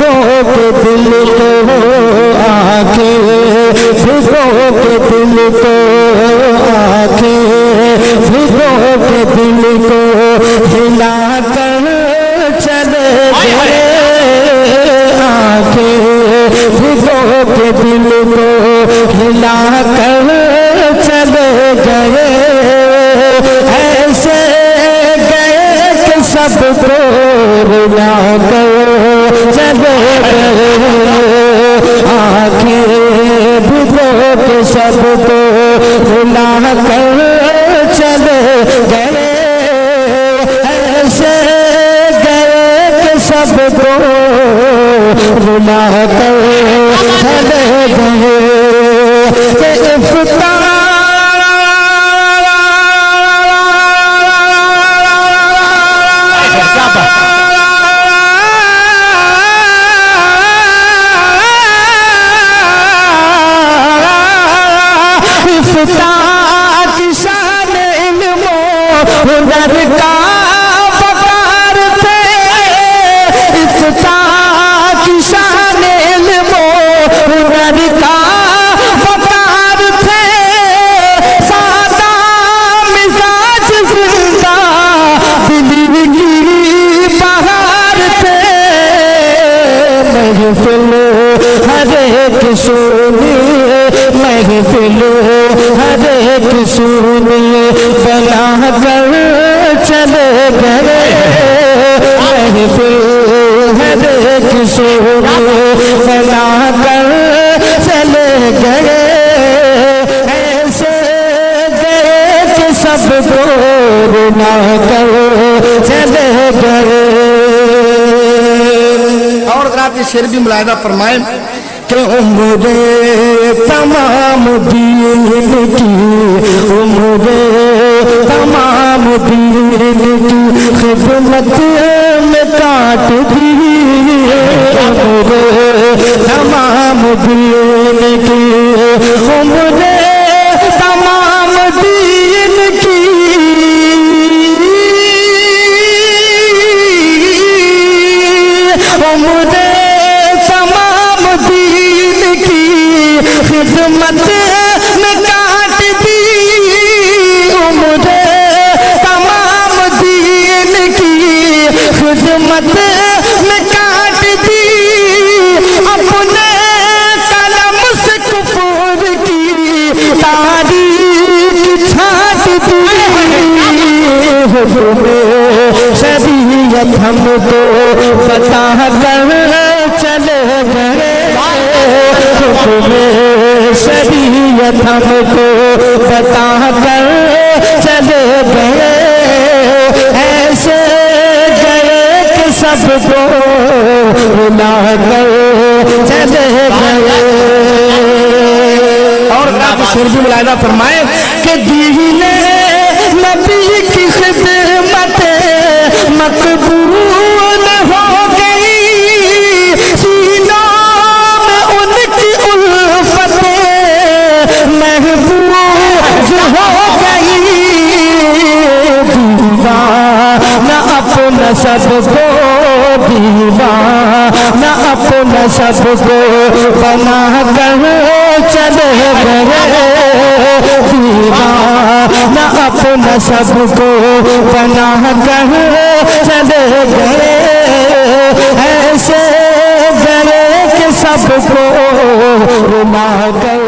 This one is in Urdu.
بھگو کے دل کو آنکھیں بھگو کے دل کو آنکھیں بھگو کے دل کو ہلا کر چلے گئے آنکھیں بھگو کے دل کو ہلا کر چلے گئے ایسے گئے کہ سب کو رلا کر چلے گئے آنکھیں بھگو کے سب کو رلا کر چلے گئے ایسے گئے کہ سب کو رلا کر چلے گئے کہ افطار کی شان علم و ہنر کا وقار تھے افتتاح کی شان علم و ہنر کا وقار تھے سادہ مزاج زندہ دلی کی بہار تھے محفل ہر ایک سنی محفل ہر ایک سنی بنا کر چلے گئے محفل ہر ایک سنی بنا کر چلے گئے ایسے گئے کہ سب کو رلا کر چلے گئے اور اگر آپ یہ شعر بھی ملاحظہ فرمائیں کہ عمر تمام دین کی عمر تمام دین کی خدمت میں کاٹ دی عمر تمام دین کی عمر تمام دین کی عمر تمام دین کی خدمت میں کاٹ دی عمر تمام دین کی خدمت میں کاٹ دی اپنے قلم سے کفر کی تاریخ چھانٹ دی حکم شریعت ہم کو بتا کر چلے گئے حکم شریعت ہم کو بتا کر چلے گئے ایسے گئے کہ سب کو رلا کر چلے گئے اور اگر آپ یہ شعر بھی ملاحظہ فرمائیں کہ دین نبی کی خدمت مقبول ہو گئی سینوں میں ان کی الفت محفوظ ہو گئی دیوانہ اپنا سب کو دیوانہ اپنا سب کو بنا کر چلے گئے دیوانہ اپنا سب کو بنا کر چلے گئے ایسے گئے کہ سب کو رلا کر